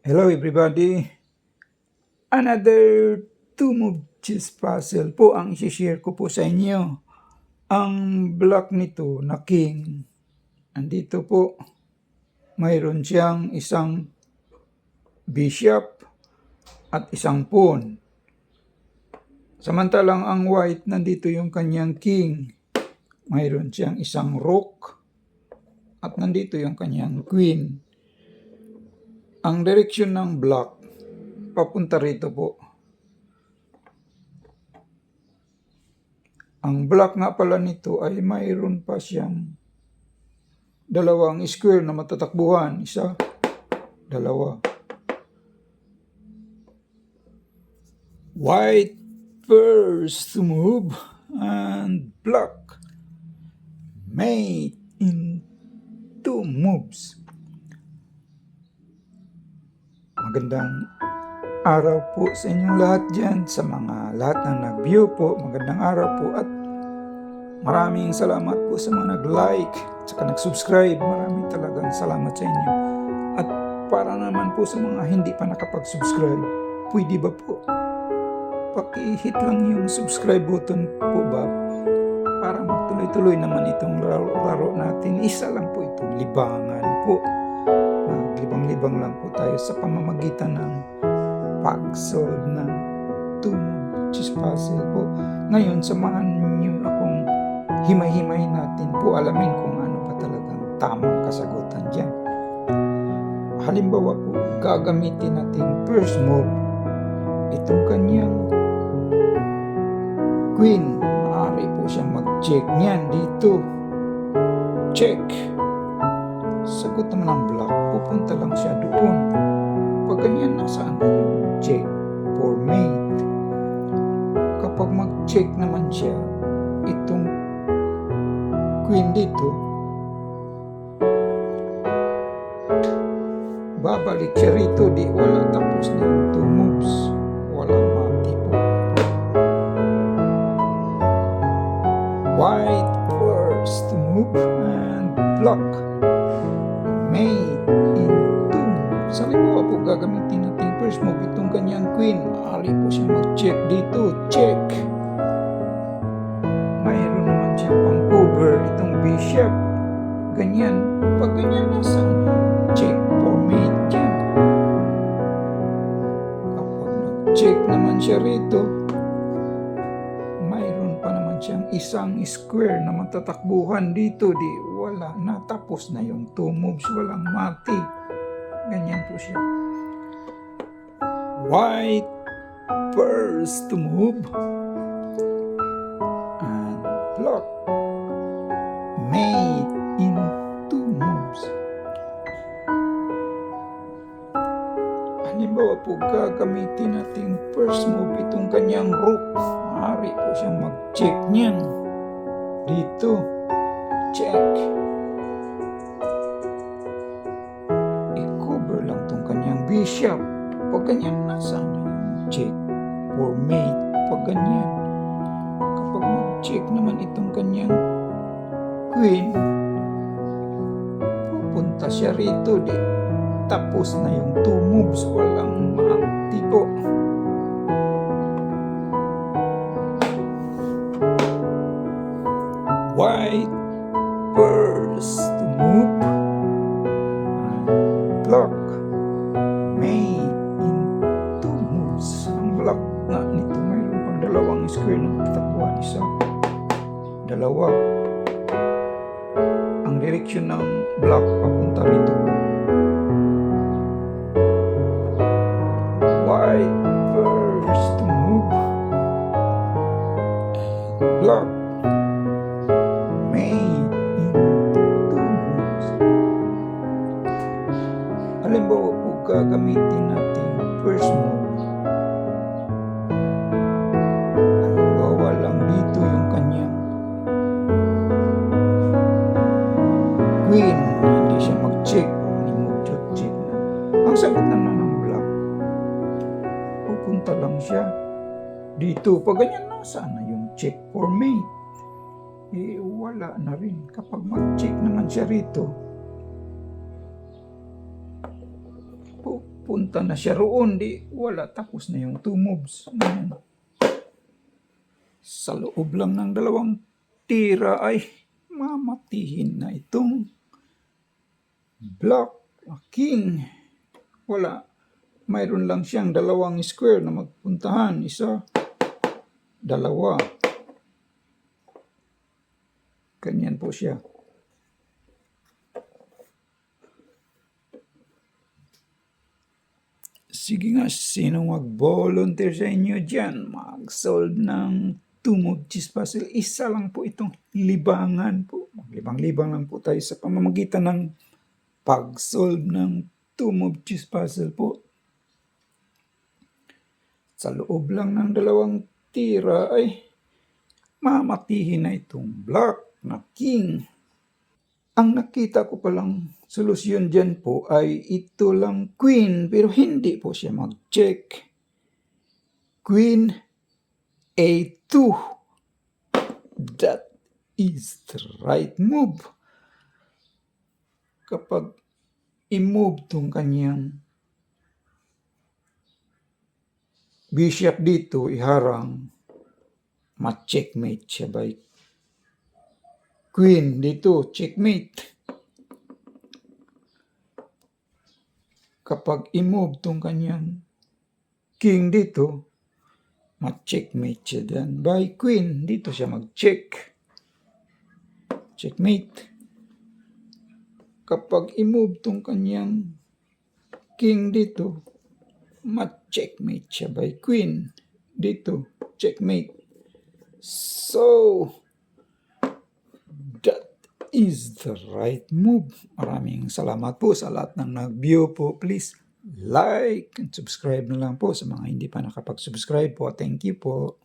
Hello everybody! Another two-move chess puzzle po ang isi-share ko po sa inyo. Ang block nito na king, andito po, mayroon siyang isang bishop at isang pawn. Samantalang ang white, nandito yung kanyang king, mayroon siyang isang rook at nandito yung kanyang queen. Ang direksyon ng block, papunta rito po. Ang block nga pala nito ay mayroon pa siyang dalawang square na matatakbuhan. Isa, dalawa. White first to move and block made in two moves. Magandang araw po sa inyong lahat dyan, sa mga lahat ng nag-view po, magandang araw po at maraming salamat po sa mga nag-like at saka nag-subscribe. Maraming talagang salamat sa inyo. At para naman po sa mga hindi pa nakapag-subscribe, pwede ba po paki-hit lang yung subscribe button po ba para magtuloy-tuloy naman itong laro natin. Isa lang po itong libangan po. Libang-libang lang po tayo sa pamamagitan ng pag-solve ng two-move chess puzzle po. Ngayon, samahan niyo akong himay-himay natin po, alamin kung ano pa talagang tamang kasagutan dyan. Halimbawa po, gagamitin natin first move itong kanyang queen. Maaari po siyang mag-check niyan dito. Check. Sagot naman ang block, pupunta lang siya doon. Pag ganyan, nasaan na yung check for mate? Kapag mag-check naman siya, itong queen dito, babalik siya rito, di wala, tapos na yung two moves, walang mati po. White first to move and block made in two moves. Halimbawa po, gagamitin natin first move itong kanyang queen. Maaari po siya mag-check dito. Check. Mayroon naman siya pang cover itong bishop. Ganyan. Pag ganyan, nasaan check for mate dyan. Kapag nag-check naman siya rito, mayroon pa naman siyang isang square na matatakbuhan dito. Di wala, natapos na yung two moves, walang mati. Ganyan po siya. White first to move and block made in two moves. Halimbawa po, gagamitin natin first move itong kanyang rook. Maaari po siyang mag-check niyan dito. Check. I-cover lang itong kanyang bishop. Pag ganyan, nasaan na yung check for mate? Pag ganyan, kapag mag-check naman itong kanyang queen, pupunta siya rito. Di tapos na yung two moves, walang maakti po. White first to move and block made in two moves. Ang block na nito, mayroon pang dalawang square na tatakbuhan. Isa, dalawa. Ang direksyon ng block papunta rito. White first to move and block made in two moves. Halimbawa po, gagamitin natin first move. Halimbawa lang dito yung kanyang queen. Hindi siya mag-check. Check na. Ang sagot naman ng block, pupunta lang siya dito. Pag ganyan, nasaan na yung check for mate? Wala na rin. Kapag mag-check naman siya rito, Papunta na siya roon, di wala, tapos na yung 2 moves. Ngayon, sa loob lang ng 2 tira ay mamatihin na itong black king. Wala, mayroon lang siyang 2 square na magpuntahan. 1, 2. Ganyan po siya. Sige nga, sino mag-volunteer sa inyo dyan? Mag-solve ng 2 move cheese puzzle. Isa lang po itong libangan po. Maglibang-libang lang po tayo sa pamamagitan ng pag-solve ng 2 move cheese puzzle po. Sa loob lang ng 2 tira ay mamatihin na itong black na king. Ang nakita ko palang solusyon dyan po ay ito lang queen, pero hindi po siya mag-check. Queen A2. That is the right move. Kapag i-move tong kanyang bishop dito, iharang, ma-checkmate siya by queen dito, checkmate. Kapag i-move tong kanyang king dito, ma-checkmate siya dyan by queen. Dito siya mag-check. Checkmate. Kapag i-move tong kanyang king dito, ma-checkmate siya by queen. Dito, checkmate. So, that is the right move. Maraming salamat po sa lahat ng nag-view po. Please like and subscribe na lang po sa mga hindi pa nakapag-subscribe po. Thank you po.